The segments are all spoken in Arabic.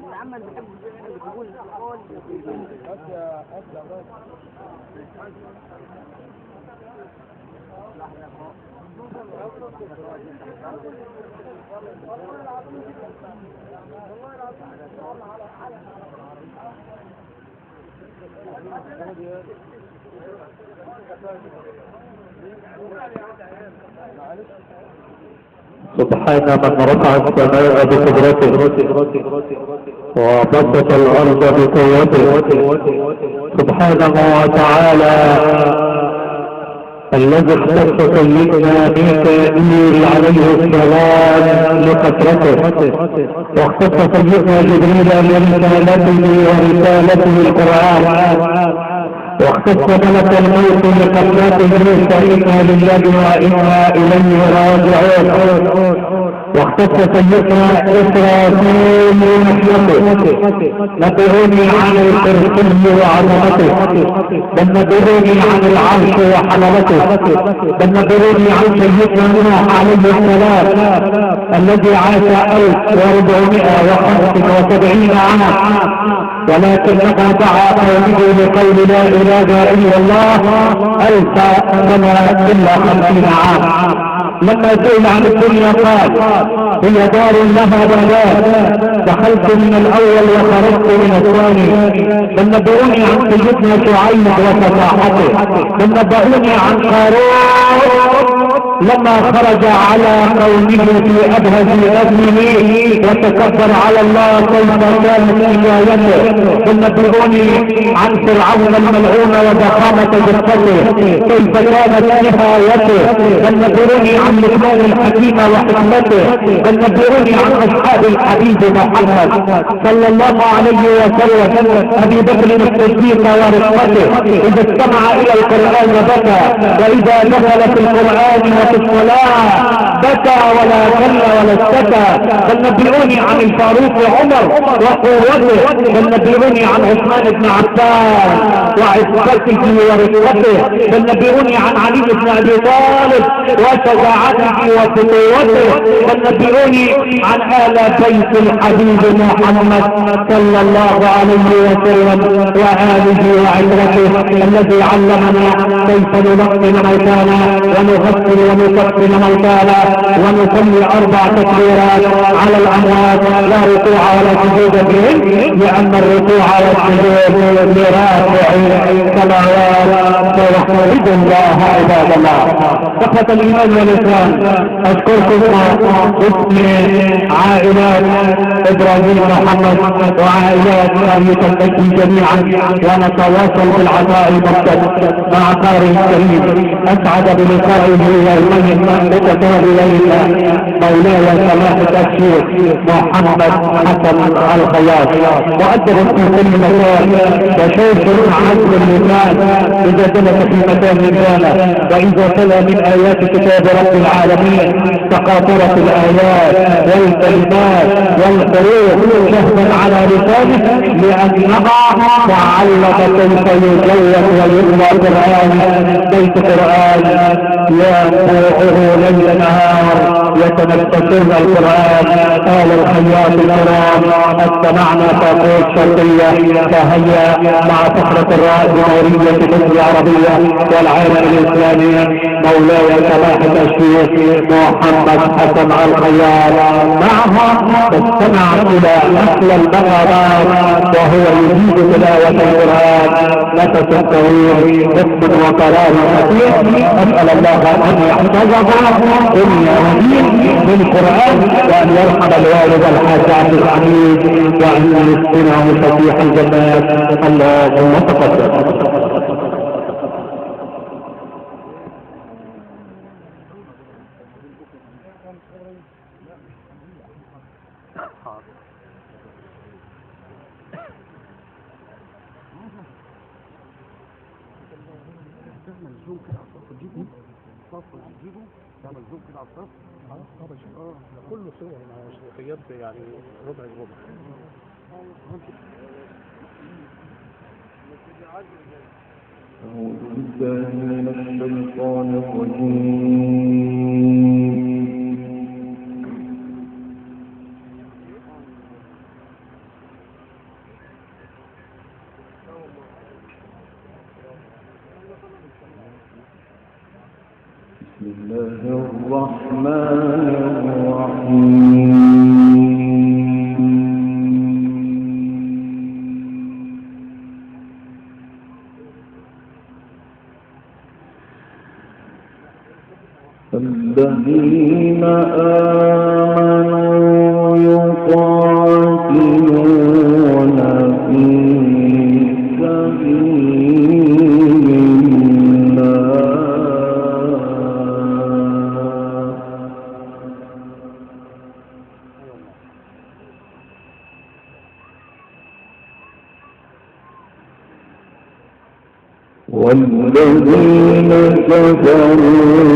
العمل بيحبوا سبحان من رفع السماء بقدرته وبسط الارض بقوته سبحانه وتعالى الذي اختص سيدنا ميكائيل عليه السلام لقدرته واختص سيدنا جبريل لرسالته ورسالته القرآن واختص ملك الموت لقدرته فإنا لله وإنا إليه راجعون واختص سيدنا إسرافيل بنحمته نبئوني عن الكرسي وعظمته بل نبئوني عن العرش وحملته بل نبئوني عن سيدنا نوح عليه السلام الذي عاش 1475 عاما ولكنه دعا قومه لقول لا اله الا الله 1000 سنه الا 50 عام. لما سئل عن الدنيا قال هي دار لها بنات دخلت من الاول وخرجت من الثاني. بل نبئوني عن سيدنا شعيب وفتاحته بل نبئوني عن قارون لما خرج على قومه في ابهج ابنه وتكبر على الله كيف كانت نهايته. بل نبئوني عن فرعون الملعون وضخامه جثته كيف كانت نهايته. بل نبئوني عن لقمان الحكيم وحكمته. بل نبئوني عن اصحاب الحبيب محمد صلى الله عليه وسلم ابي بكر الصديق ورفقته اذا استمع الى القران بكى واذا دخل في القران وفي الصلاه بكى ولا كل ولا اشتكى. بل نبئوني عن الفاروق عمر وقوته. بل نبئوني عن عثمان بن عفان وعفته ورفقته. بل نبئوني عن علي بن ابي طالب وشجاعته وفتوته. بل نبئوني عن آل بيت الحبيب محمد صلى الله عليه وسلم وآله وعترته الذي علمنا كيف نلقن موتانا ونغسل ونكفن موتانا ونصلي 4 تكبيرات على الأموات لا ركوع ولا سجود بهم لأن الركوع والسجود لرافع الصلوات ويحمد الله عباد الله. فقط الإيمان والإسلام أشكركم باسم عائلات إبراهيم محمد وعائلات أبي تلتكي جميعا ونتواصل بالعطاء المبتد مع قارئ الكريم أسعد بلقائه يومين متتاليين مولاي سماحة الشيخ محمد حسن الخياط مؤدب في كل مكان وشيخ عزم اللسان إذا دلت في مكان لسانه وإذا تلا من آيات كتاب رب العالمين تقاطرت الآيات والكلمات والحروف شهدا على لسانه لأنها تعلق كيف يجلد ويقرأ القرآن. بيت قرآن ينبوعه ليل نهار يتنفسون القرآن. آل الخياط الكرام استمعنا فاقوت شرقية فهيا مع فقرة الرائد نورية الاسم العربية والعالم الإسلامي مولاي سماحة الشيخ محمد حسن الخياط معها تستمع إلى نقل المقامات وهو يجيد تلاوة القرآن نفس طويل حكم وقرار خفيف. أسأل الله أن يحفظه دنيا ودين بالقرآن وأن يرحم الوالد الحاج عبد الحميد وأن يسكنه فتيح الجنات. اللهم تقدم. كله صور مع شيخيات يعني ربع الربع. أعوذ بالله من الشيطان الرجيم. الذين آمنوا يقاتلون في سبيل الله والذين كفروا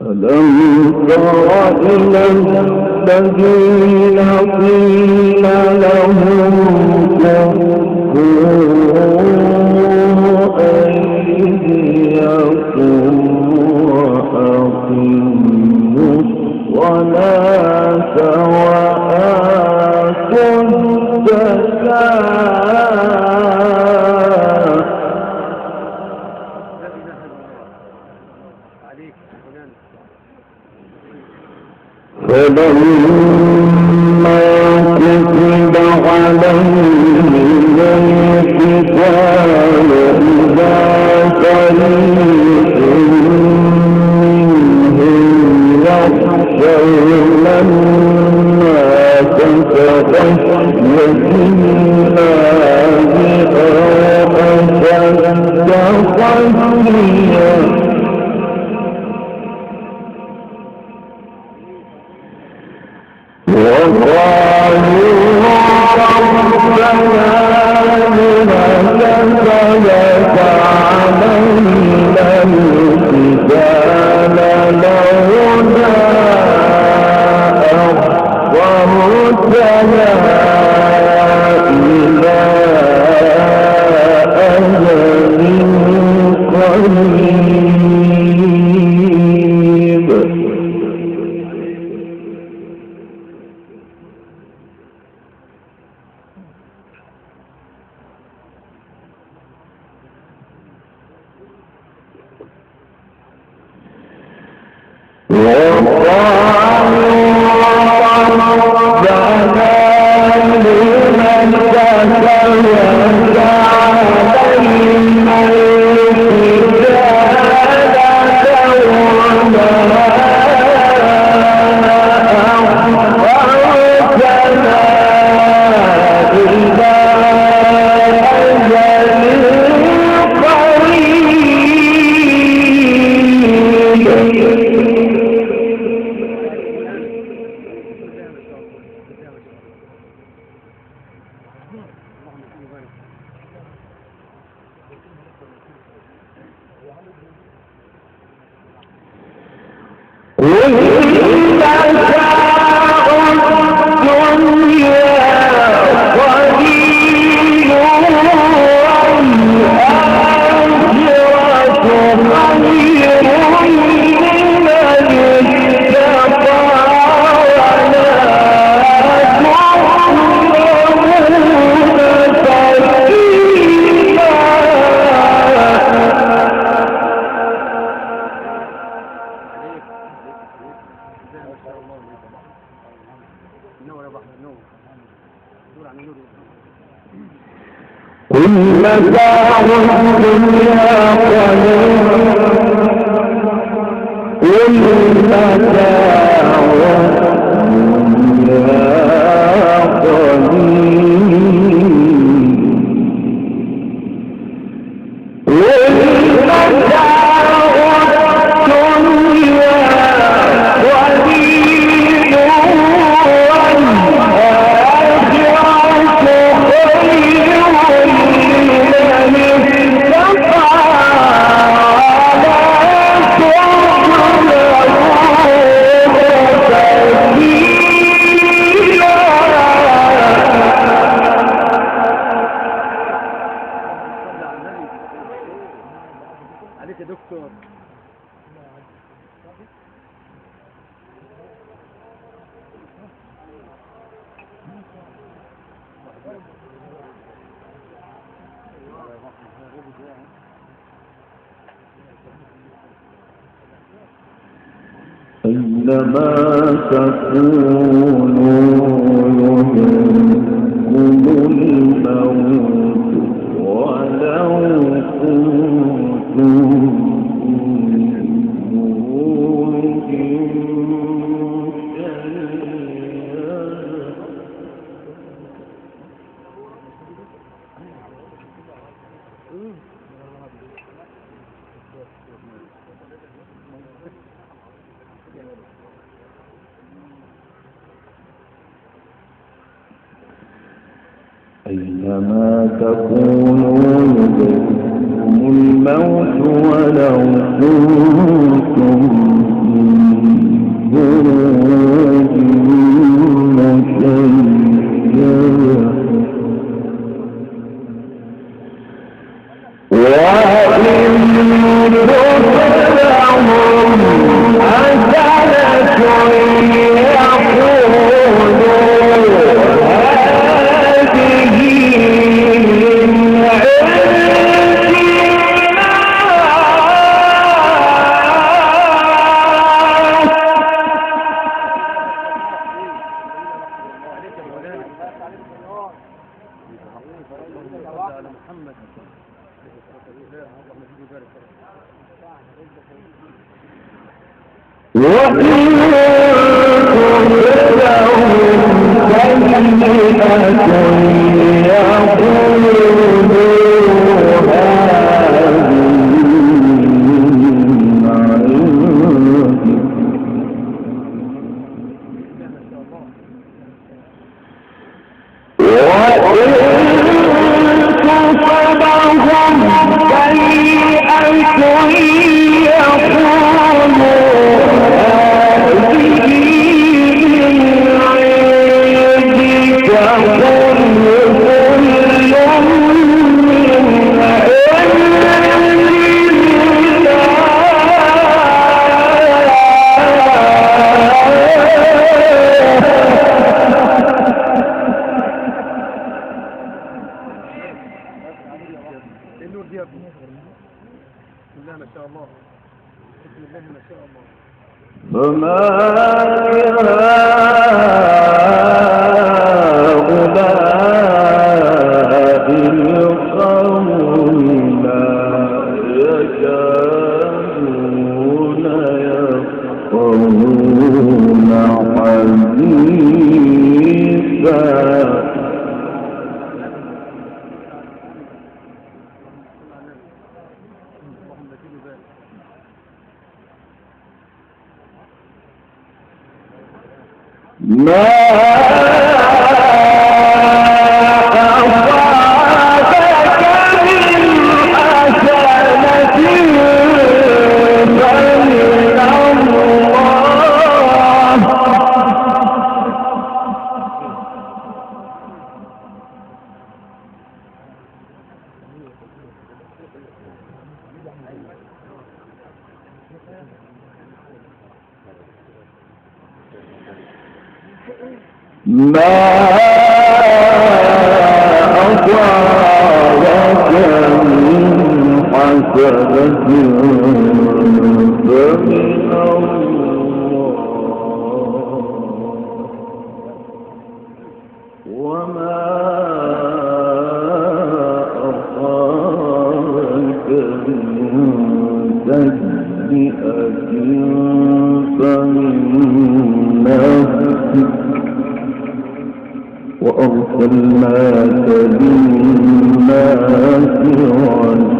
ألم تر إلى الذين قيل لهم كفوا أيديكم وأقيموا الصلاة وآتوا الزكاة فلما كتب عليهم القتال إذا فريق منهم يخشون الناس كخشية الله أو أشد خشية قل متاع الدنيا قليل قل متاع دكتور. أينما تكونوا يدرككم الموت ولو كنتم أينما تكونوا يدرككم الموت ولو كنتم في بروج مشيدة وإن تصبهم حسنة وأرسلناك للناس رسولا